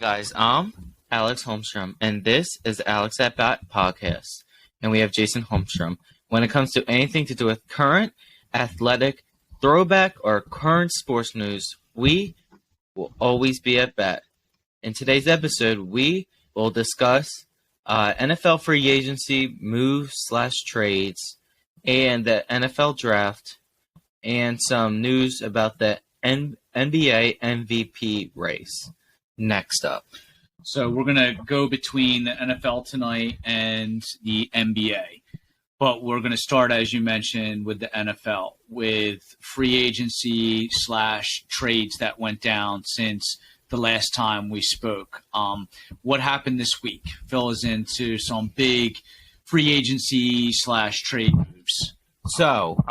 Guys, I'm Alex Holmstrom, and this is Alex at Bat podcast. And we have Jason Holmstrom. When it comes to anything to do with current, athletic, throwback, or current sports news, we will always be at bat. In today's episode, we will discuss NFL free agency moves/trades and the NFL draft, and some news about the NBA MVP race. Next up. So we're going to go between the NFL tonight and the NBA. But we're going to start, as you mentioned, with the NFL, with free agency / trades that went down since the last time we spoke. What happened this week? Fill us into some big free agency / trade moves. So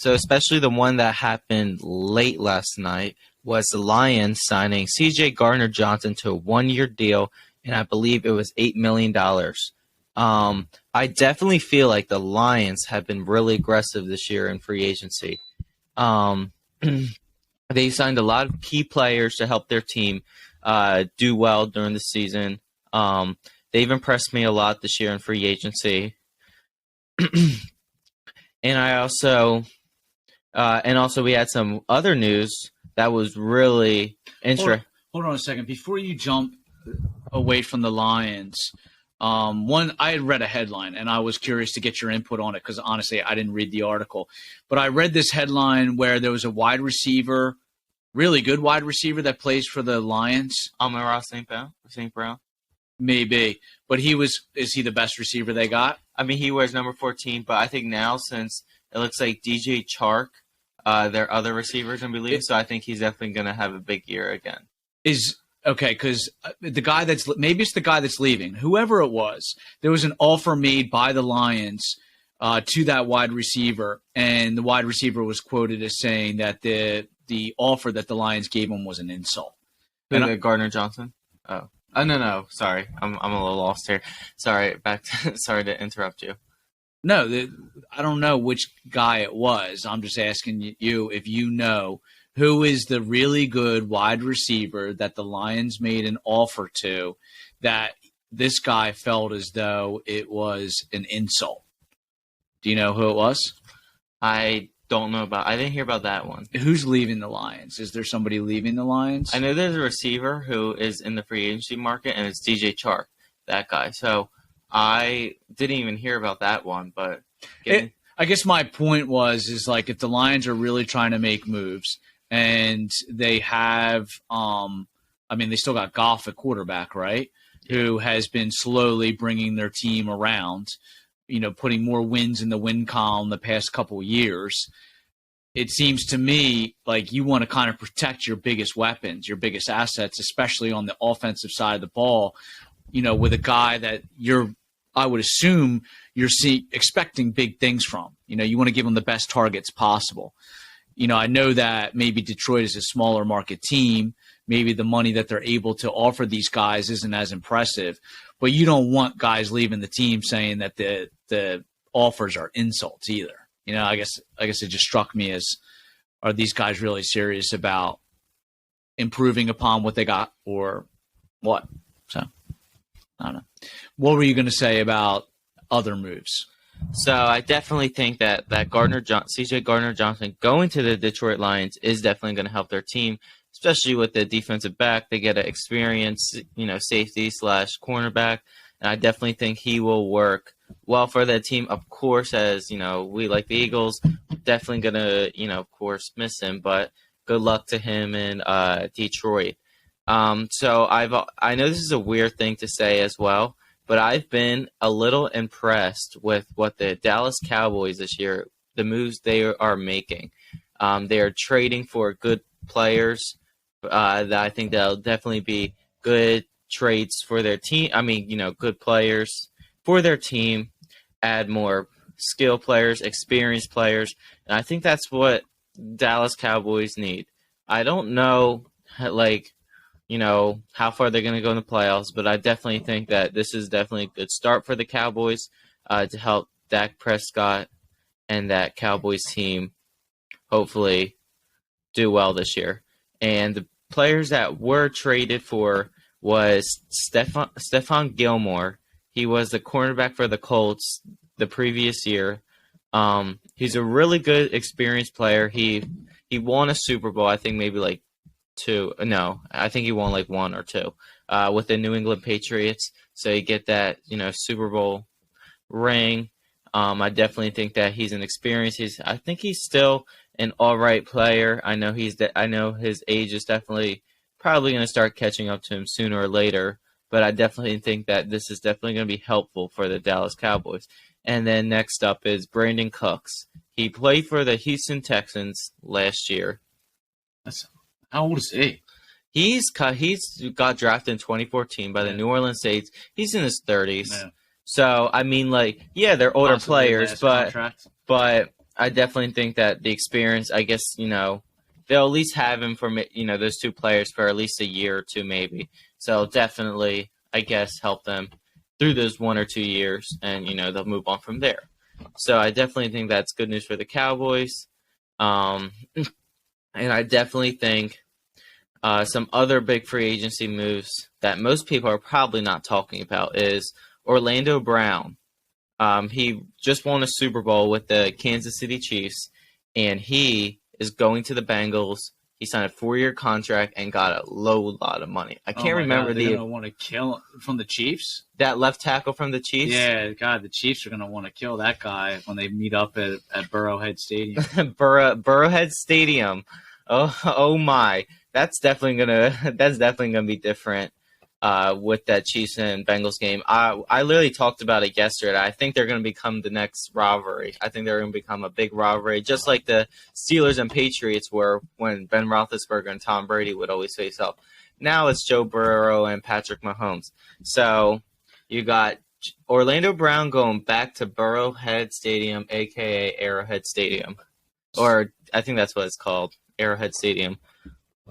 especially the one that happened late last night was the Lions signing C.J. Gardner-Johnson to a 1-year deal, and I believe it was $8 million. I definitely feel like the Lions have been really aggressive this year in free agency. They signed a lot of key players to help their team do well during the season. They've impressed me a lot this year in free agency. And also we had some other news that was really interesting. Hold on a second. Before you jump away from the Lions, I had read a headline, and I was curious to get your input on it because, honestly, I didn't read the article. But I read this headline where there was a wide receiver, really good wide receiver that plays for the Lions. Amon-Ra St. Brown? Maybe. But is he the best receiver they got? I mean, he wears number 14, but I think now since it looks like DJ Chark, their other receivers, I believe, so I think he's definitely going to have a big year again. Okay, because maybe it's the guy that's leaving. Whoever it was, there was an offer made by the Lions to that wide receiver, and the wide receiver was quoted as saying that the offer that the Lions gave him was an insult. Gardner Johnson? Oh, no. Sorry, I'm a little lost here. Sorry, sorry to interrupt you. No, I don't know which guy it was. I'm just asking you if you know who is the really good wide receiver that the Lions made an offer to that this guy felt as though it was an insult. Do you know who it was? I didn't hear about that one. Who's leaving the Lions? Is there somebody leaving the Lions? I know there's a receiver who is in the free agency market, and it's DJ Chark, that guy. So I didn't even hear about that one, but I guess my point is like if the Lions are really trying to make moves and they have, they still got Goff at quarterback, right? Yeah. Who has been slowly bringing their team around, putting more wins in the win column the past couple of years. It seems to me like you want to kind of protect your biggest weapons, your biggest assets, especially on the offensive side of the ball, with a guy that I would assume you're expecting big things from. You want to give them the best targets possible. I know that maybe Detroit is a smaller market team. Maybe the money that they're able to offer these guys isn't as impressive. But you don't want guys leaving the team saying that the offers are insults either. I guess it just struck me as, are these guys really serious about improving upon what they got or what? So I don't know. What were you going to say about other moves? So I definitely think that C.J. Gardner-Johnson going to the Detroit Lions is definitely going to help their team, especially with the defensive back. They get an experienced, safety / cornerback, and I definitely think he will work well for that team. Of course, as we like the Eagles, definitely going to, of course, miss him, but good luck to him in Detroit. So I know this is a weird thing to say as well, but I've been a little impressed with what the Dallas Cowboys this year, the moves they are making. They are trading for good players that I think that'll definitely be good trades for their team. Good players for their team, add more skill players, experienced players, and I think that's what Dallas Cowboys need. I don't know, how far they're going to go in the playoffs, but I definitely think that this is definitely a good start for the Cowboys to help Dak Prescott and that Cowboys team hopefully do well this year. And the players that were traded for was Stephon Gilmore. He was the cornerback for the Colts the previous year. He's a really good, experienced player. He won a Super Bowl, I think maybe like two. No, I think he won like one or two with the New England Patriots. So you get that, Super Bowl ring. I definitely think that he's an experience. I think he's still an all right player. I know his age is definitely probably going to start catching up to him sooner or later. But I definitely think that this is definitely going to be helpful for the Dallas Cowboys. And then next up is Brandon Cooks. He played for the Houston Texans last year. How old is he? He's got drafted in 2014 by the New Orleans Saints. He's in his 30s. Yeah. So, I mean, they're older players, but I definitely think that the experience, I guess, they'll at least have him for, those two players for at least a year or two maybe. So, definitely, I guess, help them through those 1 or 2 years, and, they'll move on from there. So, I definitely think that's good news for the Cowboys. And I definitely think some other big free agency moves that most people are probably not talking about is Orlando Brown. He just won a Super Bowl with the Kansas City Chiefs, and he is going to the Bengals. He signed a 4-year contract and got a lot of money. I can't remember They're gonna want to kill from the Chiefs. That left tackle from the Chiefs. Yeah, God, the Chiefs are gonna want to kill that guy when they meet up at Burrowhead Stadium. Burrowhead Stadium. Oh my, that's definitely gonna be different. With that Chiefs and Bengals game. I literally talked about it yesterday. I think they're going to become the next rivalry. I think they're going to become a big rivalry, just like the Steelers and Patriots were when Ben Roethlisberger and Tom Brady would always face off. Now it's Joe Burrow and Patrick Mahomes. So you got Orlando Brown going back to Burrowhead Stadium, a.k.a. Arrowhead Stadium. Or I think that's what it's called, Arrowhead Stadium.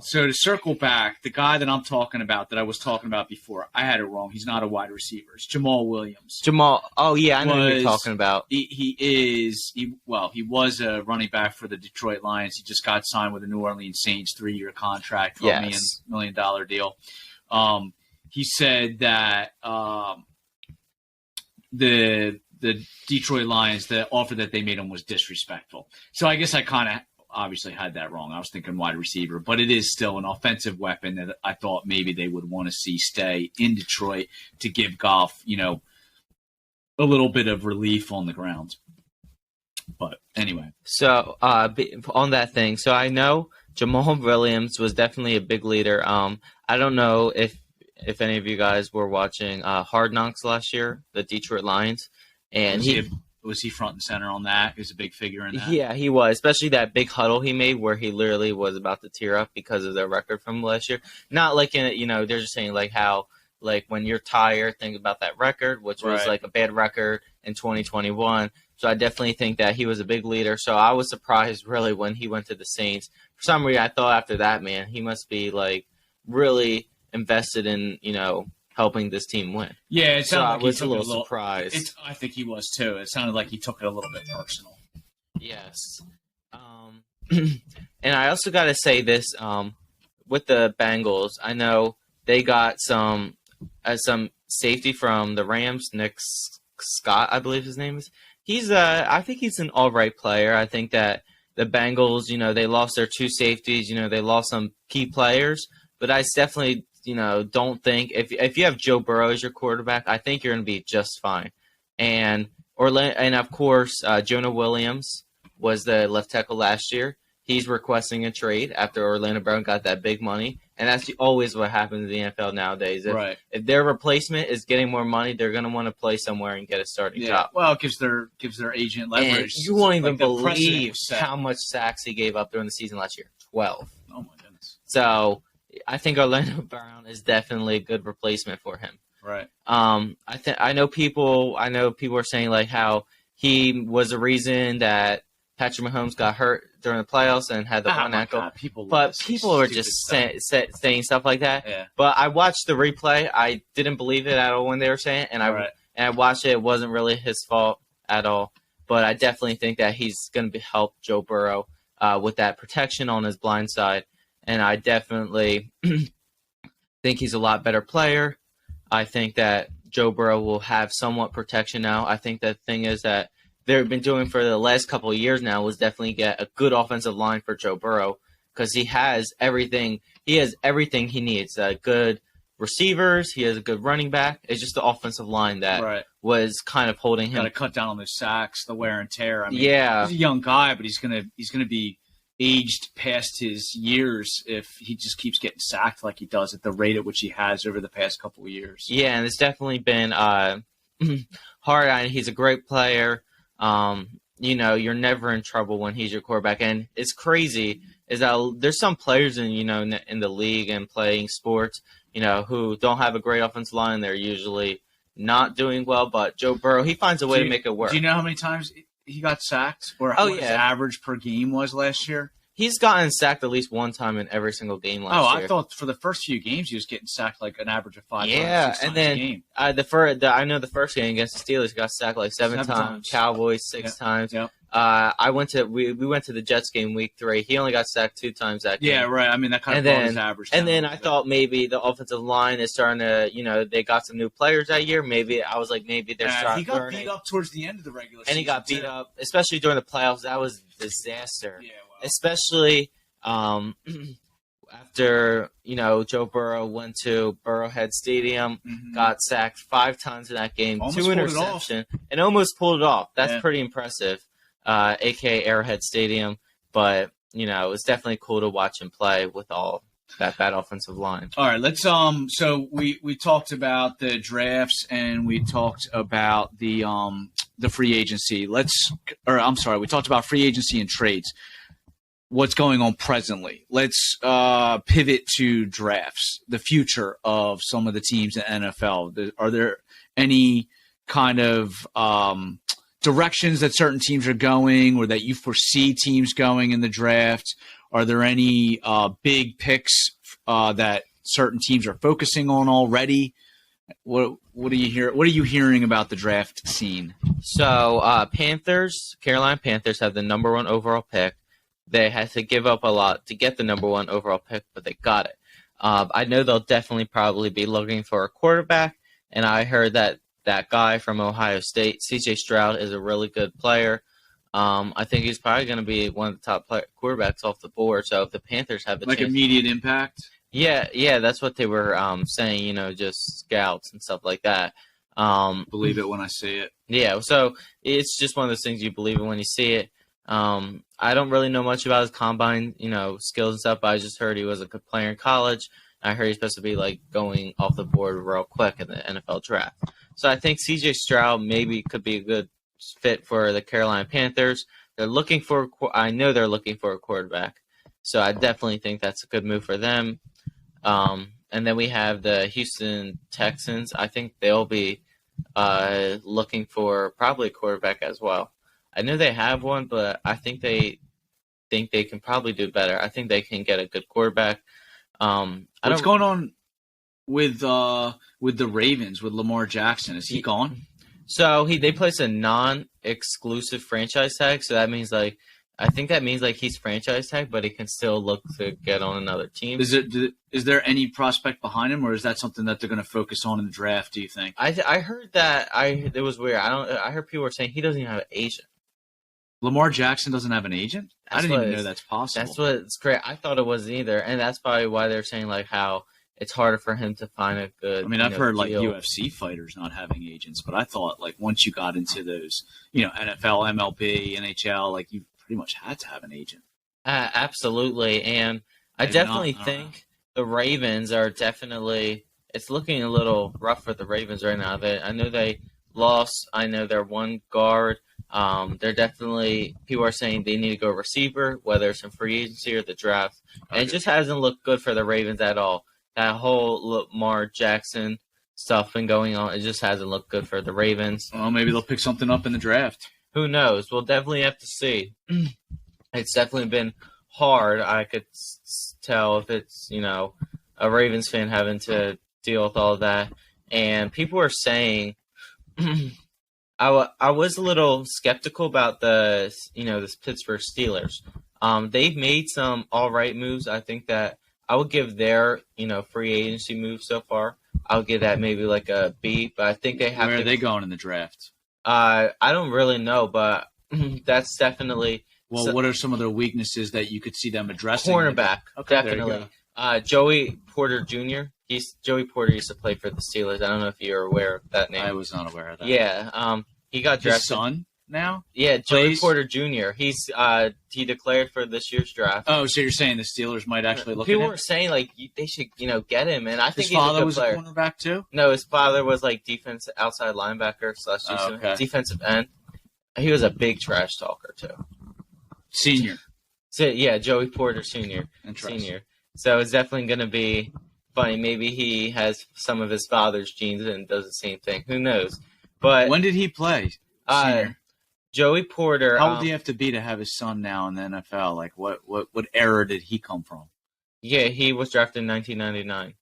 So to circle back, the guy that I'm talking about, that I was talking about before, I had it wrong. He's not a wide receiver. It's Jamal Williams. Oh yeah, I know who you're talking about. He was a running back for the Detroit Lions. He just got signed with the New Orleans Saints, 3-year contract, $4 million deal. He said that the Detroit Lions, the offer that they made him was disrespectful. So I guess I kind of obviously had that wrong. I was thinking wide receiver, but it is still an offensive weapon that I thought maybe they would want to see stay in Detroit to give Goff, a little bit of relief on the ground. But anyway. So on that thing, so I know Jamal Williams was definitely a big leader. I don't know if any of you guys were watching Hard Knocks last year, the Detroit Lions, and was he front and center on that? He was a big figure in that. Yeah, he was, especially that big huddle he made where he literally was about to tear up because of their record from last year. Not like in it, they're just saying like how when you're tired, think about that record, which was like a bad record in 2021. So I definitely think that he was a big leader. So I was surprised really when he went to the Saints. For some reason, I thought after that, man, he must be like really invested in helping this team win. Yeah, it sounded like I was a little surprised. I think he was too. It sounded like he took it a little bit personal. Yes. And I also got to say this with the Bengals. I know they got some safety from the Rams, Nick Scott, I believe his name is. I think he's an all right player. I think that the Bengals, they lost their two safeties. They lost some key players, but I definitely don't think if you have Joe Burrow as your quarterback, I think you're going to be just fine. And of course, Jonah Williams was the left tackle last year. He's requesting a trade after Orlando Brown got that big money, and that's always what happens in the NFL nowadays. If their replacement is getting more money, they're going to want to play somewhere and get a starting job. Well, it gives their agent leverage. And you won't even believe how much sacks he gave up during the season last year. 12. Oh my goodness. So I think Orlando Brown is definitely a good replacement for him. Right. I know people are saying like how he was the reason that Patrick Mahomes got hurt during the playoffs and had the one ankle. God, people are just saying stuff like that. Yeah. But I watched the replay. I didn't believe it at all when they were saying it, and I watched it. It wasn't really his fault at all. But I definitely think that he's going to help Joe Burrow with that protection on his blind side. And I definitely think he's a lot better player. I think that Joe Burrow will have somewhat protection now. I think the thing is that they've been doing for the last couple of years now was definitely get a good offensive line for Joe Burrow because he has everything. He has everything he needs. Good receivers. He has a good running back. It's just the offensive line that was kind of holding him. Got to cut down on the sacks, the wear and tear. I mean, yeah, he's a young guy, but he's gonna be aged past his years if he just keeps getting sacked like he does at the rate at which he has over the past couple of years. Yeah, and it's definitely been hard on. He's a great player. You're never in trouble when he's your quarterback. And it's crazy is that there's some players in the league and playing sports, who don't have a great offensive line. They're usually not doing well. But Joe Burrow, he finds a way to make it work. Do you know how many times he got sacked or what his average per game was last year? He's gotten sacked at least one time in every single game last year. I thought for the first few games he was getting sacked like an average of 5 Yeah, 6 and times then a game. I know the first game against the Steelers got sacked like seven times. Cowboys 6 times. Yep. We went to the Jets game week 3. He only got sacked 2 times that game. Yeah, right. I mean that kind of brought his average down. And then I thought maybe the offensive line is starting to, they got some new players that year. Maybe I was like, maybe they're starting. He got beat up towards the end of the regular season. And he got beat up, especially during the playoffs. That was a disaster. Yeah, well. Especially after Joe Burrow went to Burrowhead Stadium, got sacked 5 times in that game, almost 2 interceptions, and almost pulled it off. That's pretty impressive, aka Arrowhead Stadium. But it was definitely cool to watch him play with all that bad offensive line. All right, let's so we talked about the drafts and we talked about the free agency. We talked about free agency and trades. What's going on presently? Let's pivot to drafts, the future of some of the teams in NFL. Are there any kind of directions that certain teams are going or that you foresee teams going in the draft? Are there any big picks that certain teams are focusing on already? What do you hear? What are you hearing about the draft scene? So Carolina Panthers have the number 1 overall pick. They had to give up a lot to get the number 1 overall pick, but they got it. I know they'll definitely probably be looking for a quarterback, and I heard that guy from Ohio State, C.J. Stroud, is a really good player. I think he's probably going to be one of the top quarterbacks off the board. So if the Panthers have a chance, immediate impact, yeah, that's what they were saying. Just scouts and stuff like that. Believe it when I see it. Yeah, so it's just one of those things you believe it when you see it. I don't really know much about his combine, skills and stuff, but I just heard he was a good player in college. I heard he's supposed to be going off the board real quick in the NFL draft. So I think C.J. Stroud maybe could be a good fit for the Carolina Panthers. I know they're looking for a quarterback. So I definitely think that's a good move for them. And then we have the Houston Texans. I think they'll be looking for probably a quarterback as well. I know they have one, but I think they can probably do better. I think they can get a good quarterback. What's going on with the Ravens with Lamar Jackson? Is he gone? So they placed a non-exclusive franchise tag. So that means he's franchise tag, but he can still look to get on another team. Is there any prospect behind him, or is that something that they're going to focus on in the draft? Do you think? I heard that it was weird. I heard people were saying he doesn't even have an agent. Lamar Jackson doesn't have an agent? I didn't even know that's possible. That's what's great. I thought it wasn't either, and that's probably why they're saying how it's harder for him to find a good. I mean, I've heard deal. UFC fighters not having agents, but I thought once you got into those, NFL, MLB, NHL, you pretty much had to have an agent. Absolutely, and I definitely think the Ravens are definitely. It's looking a little rough for the Ravens right now. I know they lost. I know their one guard. They're definitely people are saying they need to go receiver, whether it's in free agency or the draft. And it just hasn't looked good for the Ravens at all. That whole Lamar Jackson stuff been going on. It just hasn't looked good for the Ravens. Well, maybe they'll pick something up in the draft. Who knows? We'll definitely have to see. It's definitely been hard. I could tell if it's, a Ravens fan having to deal with all of that. And people are saying I was a little skeptical about this Pittsburgh Steelers. They've made some all right moves. I think that I would give their free agency move so far. I would give that maybe like a B, but I think they have. Where are they going in the draft? I don't really know, but that's definitely. Well, what are some of their weaknesses that you could see them addressing? Cornerback, Okay, definitely. Joey Porter Jr. Joey Porter used to play for the Steelers. I don't know if you're aware of that name. I was not aware of that. Yeah, he got drafted. His son now? Yeah, Joey Porter Jr. He declared for this year's draft. Oh, so you're saying the Steelers might actually look People at him? were saying like they should get him, and I think his father he's a good player. Was a cornerback too. No, his father was like outside linebacker / defensive end. He was a big trash talker too. Senior. So yeah, Joey Porter Sr. Senior. So it's definitely going to be funny. Maybe he has some of his father's genes and does the same thing. Who knows? But when did he play? Senior. Joey Porter. How old do you have to be to have his son now in the NFL? Like what era did he come from? Yeah, he was drafted in 1999.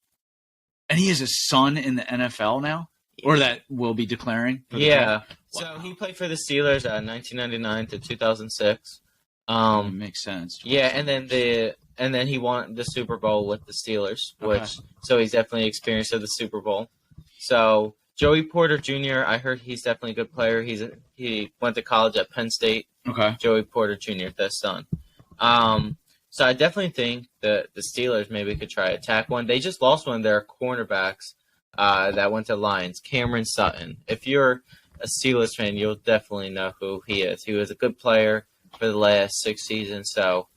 And he has a son in the NFL now? Or that will be declaring? Yeah. Wow. So he played for the Steelers 1999 to 2006. Makes sense. Yeah, and then he won the Super Bowl with the Steelers, so he's definitely experienced of the Super Bowl. So Joey Porter Jr., I heard he's definitely a good player. He went to college at Penn State. Okay. Joey Porter Jr., the son. So I definitely think that the Steelers maybe could try to attack one. They just lost one of their cornerbacks that went to Lions, Cameron Sutton. If you're a Steelers fan, you'll definitely know who he is. He was a good player for the last 6 seasons, so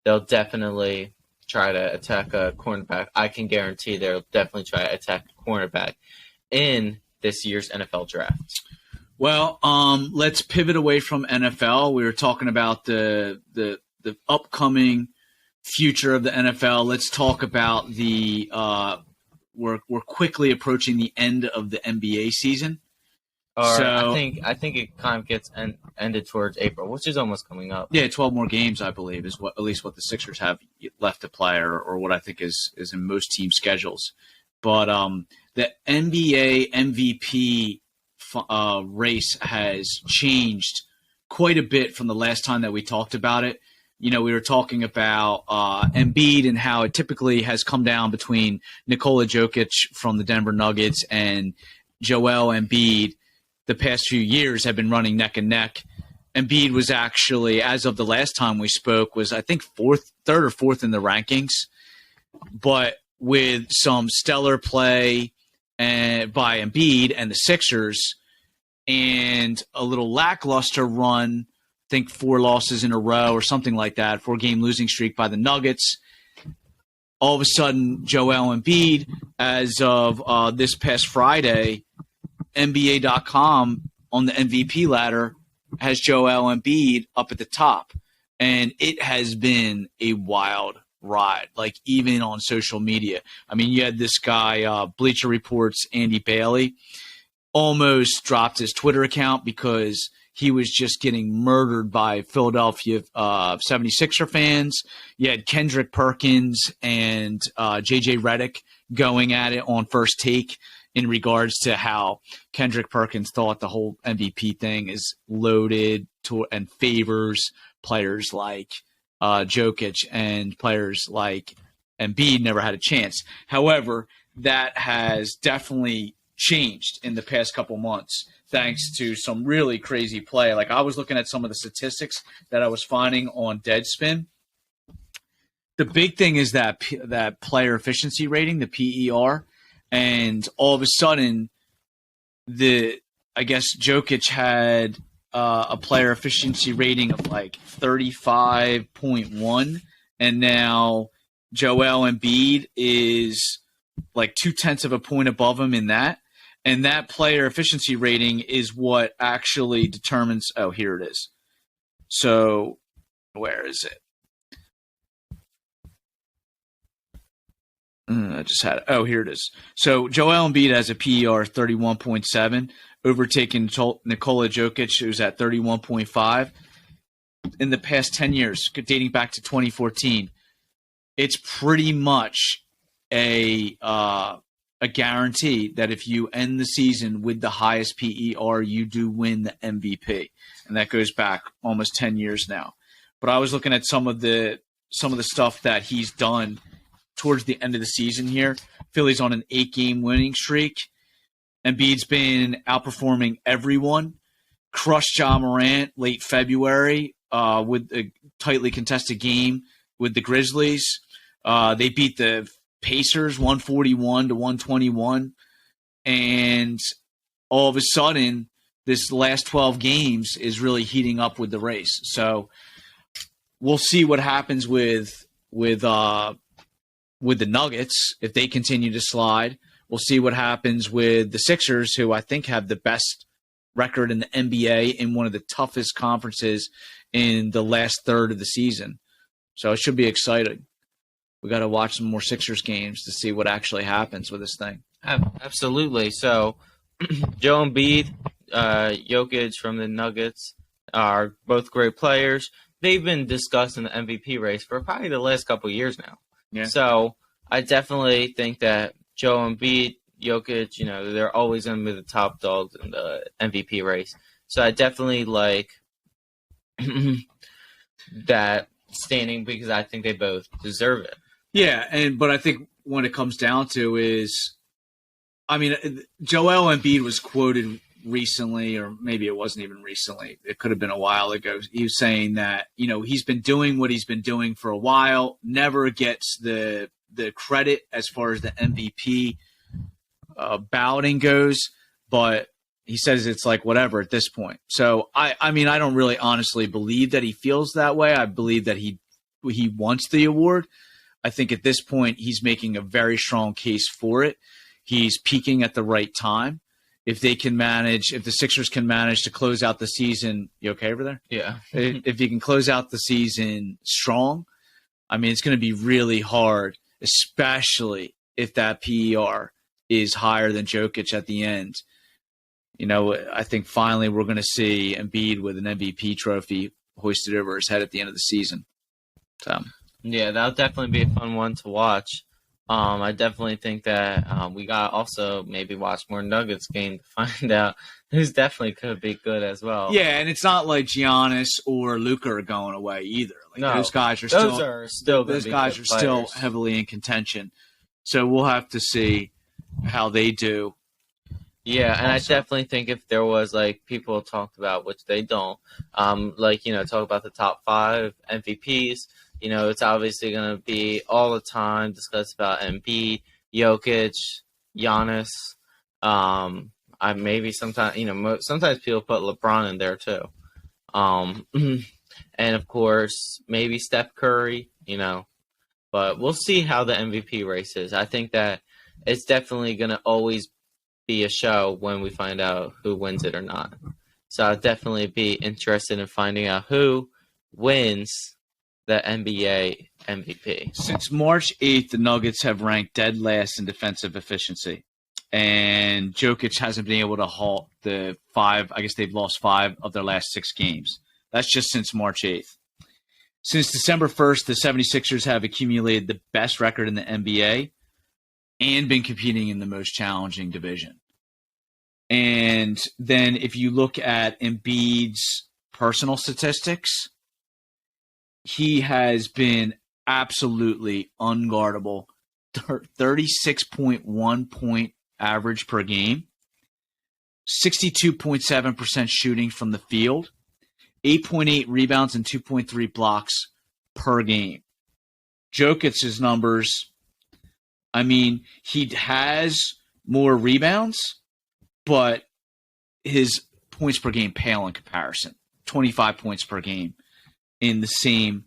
they'll definitely try to attack a cornerback. I can guarantee they'll definitely try to attack a cornerback in this year's NFL draft. Well, let's pivot away from NFL. We were talking about the upcoming future of the NFL. Let's talk about the we're quickly approaching the end of the NBA season. I think it kind of gets ended towards April, which is almost coming up. Yeah, 12 more games, I believe, is at least what the Sixers have left to play, or what I think is in most team schedules. But the NBA MVP race has changed quite a bit from the last time that we talked about it. We were talking about Embiid and how it typically has come down between Nikola Jokic from the Denver Nuggets and Joel Embiid. The past few years have been running neck and neck. Embiid was actually, as of the last time we spoke, was I think third or fourth in the rankings. But with some stellar play by Embiid and the Sixers and a little lackluster run, I think 4 losses in a row or something like that, 4-game losing streak by the Nuggets. All of a sudden, Joel Embiid, as of this past Friday, NBA.com on the MVP ladder has Joel Embiid up at the top. And it has been a wild ride, like even on social media. I mean, you had this guy, Bleacher Report's Andy Bailey, almost dropped his Twitter account because he was just getting murdered by Philadelphia 76er fans. You had Kendrick Perkins and J.J. Redick going at it on First Take in regards to how Kendrick Perkins thought the whole MVP thing is loaded and favors players like Jokic, and players like Embiid never had a chance. However, that has definitely changed in the past couple months thanks to some really crazy play. Like I was looking at some of the statistics that I was finding on Deadspin. The big thing is that player efficiency rating, the PER. And all of a sudden, I guess Jokic had a player efficiency rating of like 35.1, and now Joel Embiid is like 0.2 of a point above him in that. And that player efficiency rating is what actually determines. Oh, here it is. So, where is it? I just had it. Oh, here it is. So Joel Embiid has a PER 31.7, overtaking Nikola Jokic, who's at 31.5. In the past 10 years, dating back to 2014, it's pretty much a guarantee that if you end the season with the highest PER, you do win the MVP, and that goes back almost 10 years now. But I was looking at some of the stuff that he's done towards the end of the season here. Philly's on an 8-game winning streak. Embiid's been outperforming everyone. Crushed Ja Morant late February with a tightly contested game with the Grizzlies. They beat the Pacers 141-121. And all of a sudden, this last 12 games is really heating up with the race. So we'll see what happens with the Nuggets if they continue to slide. We'll see what happens with the Sixers, who I think have the best record in the NBA in one of the toughest conferences in the last third of the season. So it should be exciting. We got to watch some more Sixers games to see what actually happens with this thing. Absolutely. So Joe Embiid, Jokic from the Nuggets are both great players. They've been discussed in the MVP race for probably the last couple of years now. Yeah. So I definitely think that Joe Embiid, Jokic, they're always going to be the top dogs in the MVP race. So I definitely like that standing because I think they both deserve it. Yeah, but I think when it comes down to is, Joel Embiid was quoted recently, or maybe it wasn't even recently. It could have been a while ago. He was saying that, he's been doing what he's been doing for a while, never gets the credit as far as the MVP balloting goes, but he says it's like whatever at this point. So, I don't really honestly believe that he feels that way. I believe that he wants the award. I think at this point he's making a very strong case for it. He's peaking at the right time. If the Sixers can manage to close out the season, you okay over there? Yeah. If you can close out the season strong, it's going to be really hard, especially if that PER is higher than Jokic at the end. I think finally we're going to see Embiid with an MVP trophy hoisted over his head at the end of the season. So. Yeah, that'll definitely be a fun one to watch. I definitely think that we got also maybe watch more Nuggets game to find out who's definitely could be good as well. Yeah, and it's not like Giannis or Luka are going away either. No, those guys are still heavily in contention. So we'll have to see how they do. Yeah, and also, I definitely think if there was people talked about, which they don't, talk about the top 5 MVPs. It's obviously going to be all the time discussed about Embiid, Jokic, Giannis. Maybe sometimes, sometimes people put LeBron in there too. And of course, maybe Steph Curry, but we'll see how the MVP race is. I think that it's definitely going to always be a show when we find out who wins it or not. So I'll definitely be interested in finding out who wins the NBA MVP. Since March 8th, the Nuggets have ranked dead last in defensive efficiency. And Jokic hasn't been able to halt the 5. I guess they've lost 5 of their last 6 games. That's just since March 8th. Since December 1st, the 76ers have accumulated the best record in the NBA and been competing in the most challenging division. And then if you look at Embiid's personal statistics, he has been absolutely unguardable. 36.1 point average per game, 62.7% shooting from the field, 8.8 rebounds and 2.3 blocks per game. Jokic's numbers, he has more rebounds, but his points per game pale in comparison. 25 points per game in the same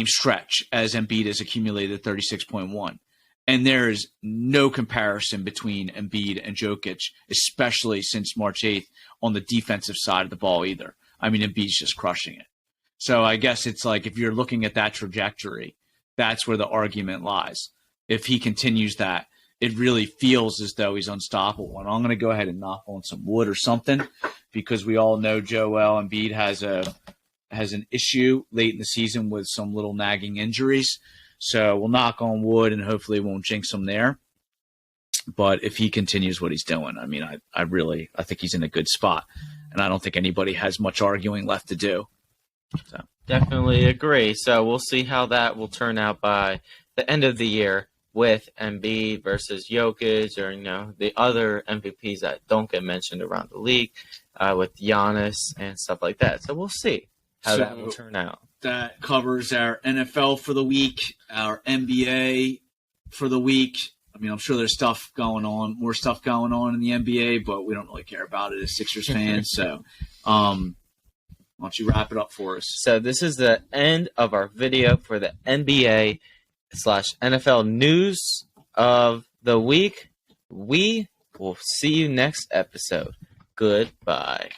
stretch as Embiid has accumulated 36.1. And there is no comparison between Embiid and Jokic, especially since March 8th on the defensive side of the ball either. Embiid's just crushing it. So I guess it's like if you're looking at that trajectory, that's where the argument lies. If he continues that, it really feels as though he's unstoppable. And I'm going to go ahead and knock on some wood or something because we all know Joel Embiid has an issue late in the season with some little nagging injuries. So we'll knock on wood and hopefully it won't jinx him there. But if he continues what he's doing, I think he's in a good spot. And I don't think anybody has much arguing left to do. So definitely agree. So we'll see how that will turn out by the end of the year with Embiid versus Jokic, or the other MVPs that don't get mentioned around the league, with Giannis and stuff like that. So we'll see how that will turn out. That covers our NFL for the week, our NBA for the week. I mean, I'm sure there's more stuff going on in the NBA, but we don't really care about it as Sixers fans. So, why don't you wrap it up for us? So this is the end of our video for the NBA/NFL news of the week. We will see you next episode. Goodbye.